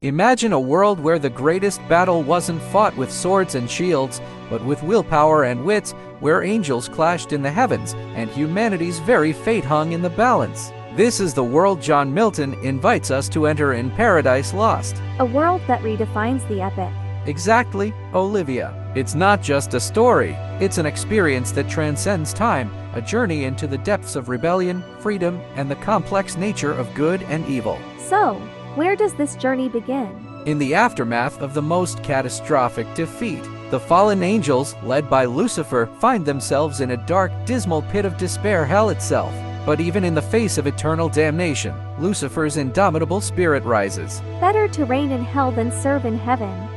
Imagine a world where the greatest battle wasn't fought with swords and shields, but with willpower and wits, where angels clashed in the heavens and humanity's very fate hung in the balance. This is the world John Milton invites us to enter in Paradise Lost. A world that redefines the epic. Exactly, Olivia. It's not just a story, it's an experience that transcends time, a journey into the depths of rebellion, freedom, and the complex nature of good and evil. So, where does this journey begin? In the aftermath of the most catastrophic defeat, the fallen angels, led by Lucifer, find themselves in a dark, dismal pit of despair, hell itself. But even in the face of eternal damnation, Lucifer's indomitable spirit rises. Better to reign in hell than serve in heaven,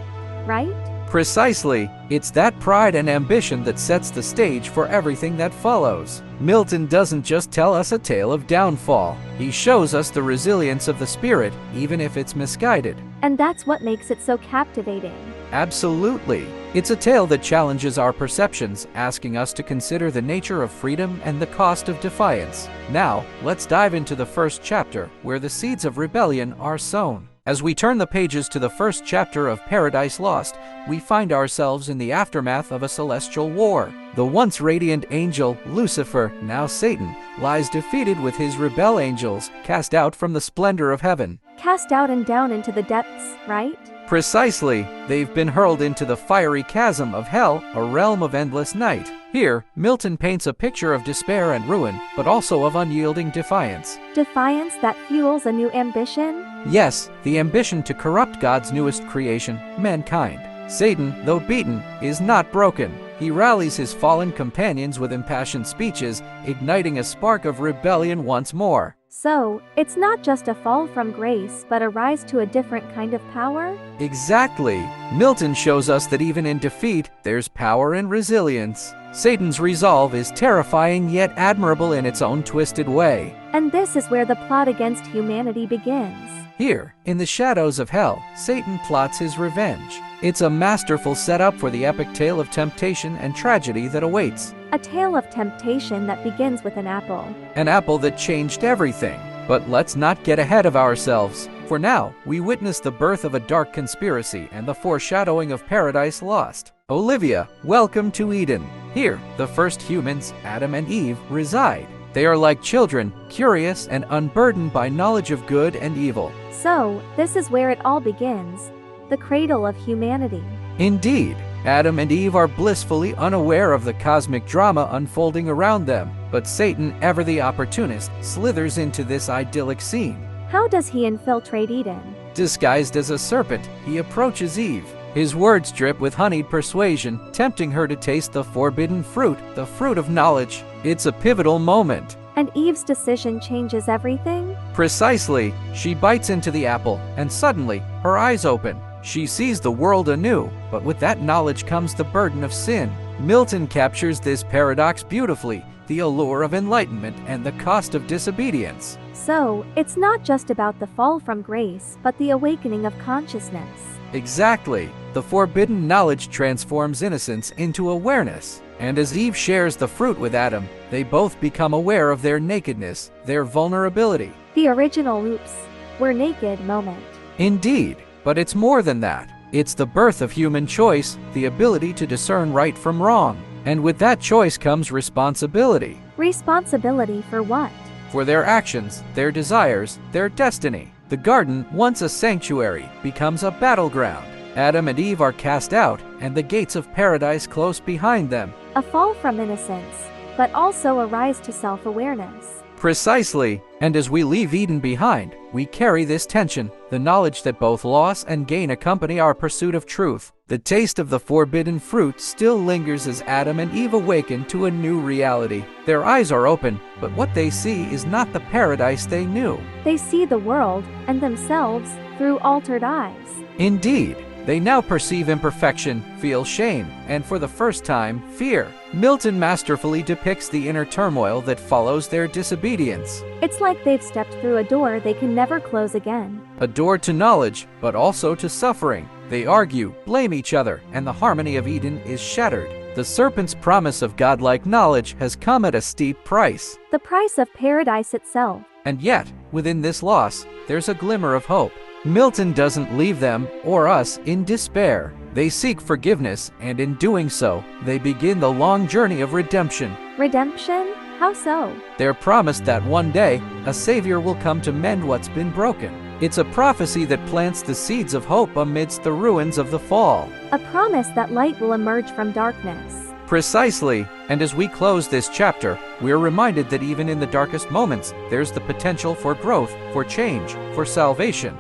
right? Precisely, it's that pride and ambition that sets the stage for everything that follows. Milton doesn't just tell us a tale of downfall, he shows us the resilience of the spirit, even if it's misguided. And that's what makes it so captivating. Absolutely. It's a tale that challenges our perceptions, asking us to consider the nature of freedom and the cost of defiance. Now, let's dive into the first chapter, where the seeds of rebellion are sown. As we turn the pages to the first chapter of Paradise Lost, we find ourselves in the aftermath of a celestial war. The once radiant angel, Lucifer, now Satan, lies defeated with his rebel angels, cast out from the splendor of heaven. Cast out and down into the depths, right? Precisely, they've been hurled into the fiery chasm of hell, a realm of endless night. Here, Milton paints a picture of despair and ruin, but also of unyielding defiance. Defiance that fuels a new ambition? Yes, the ambition to corrupt God's newest creation, mankind. Satan, though beaten, is not broken. He rallies his fallen companions with impassioned speeches, igniting a spark of rebellion once more. So, it's not just a fall from grace, but a rise to a different kind of power? Exactly. Milton shows us that even in defeat, there's power and resilience. Satan's resolve is terrifying yet admirable in its own twisted way. And this is where the plot against humanity begins. Here, in the shadows of hell, Satan plots his revenge. It's a masterful setup for the epic tale of temptation and tragedy that awaits. A tale of temptation that begins with an apple. An apple that changed everything. But let's not get ahead of ourselves. For now, we witness the birth of a dark conspiracy and the foreshadowing of Paradise Lost. Olivia, welcome to Eden. Here, the first humans, Adam and Eve, reside. They are like children, curious and unburdened by knowledge of good and evil. So, this is where it all begins. The cradle of humanity. Indeed, Adam and Eve are blissfully unaware of the cosmic drama unfolding around them, but Satan, ever the opportunist, slithers into this idyllic scene. How does he infiltrate Eden? Disguised as a serpent, he approaches Eve. His words drip with honeyed persuasion, tempting her to taste the forbidden fruit, the fruit of knowledge. It's a pivotal moment. And Eve's decision changes everything? Precisely. She bites into the apple, and suddenly, her eyes open. She sees the world anew, but with that knowledge comes the burden of sin. Milton captures this paradox beautifully, the allure of enlightenment and the cost of disobedience. So, it's not just about the fall from grace, but the awakening of consciousness. Exactly. The forbidden knowledge transforms innocence into awareness. And as Eve shares the fruit with Adam, they both become aware of their nakedness, their vulnerability. The original oops, we're naked moment. Indeed. But it's more than that. It's the birth of human choice, the ability to discern right from wrong. And with that choice comes responsibility. Responsibility for what? For their actions, their desires, their destiny. The garden, once a sanctuary, becomes a battleground. Adam and Eve are cast out, and the gates of paradise close behind them. A fall from innocence, but also a rise to self-awareness. Precisely, and as we leave Eden behind, we carry this tension, the knowledge that both loss and gain accompany our pursuit of truth. The taste of the forbidden fruit still lingers as Adam and Eve awaken to a new reality. Their eyes are open, but what they see is not the paradise they knew. They see the world, and themselves, through altered eyes. Indeed. They now perceive imperfection, feel shame, and for the first time, fear. Milton masterfully depicts the inner turmoil that follows their disobedience. It's like they've stepped through a door they can never close again. A door to knowledge, but also to suffering. They argue, blame each other, and the harmony of Eden is shattered. The serpent's promise of godlike knowledge has come at a steep price. The price of paradise itself. And yet, within this loss, there's a glimmer of hope. Milton doesn't leave them, or us, in despair. They seek forgiveness, and in doing so, they begin the long journey of redemption. Redemption? How so? They're promised that one day, a Savior will come to mend what's been broken. It's a prophecy that plants the seeds of hope amidst the ruins of the fall. A promise that light will emerge from darkness. Precisely, and as we close this chapter, we're reminded that even in the darkest moments, there's the potential for growth, for change, for salvation.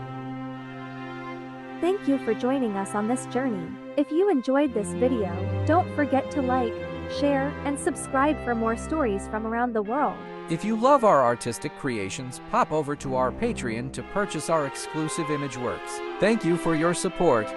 Thank you for joining us on this journey. If you enjoyed this video, don't forget to like, share, and subscribe for more stories from around the world. If you love our artistic creations, pop over to our Patreon to purchase our exclusive image works. Thank you for your support.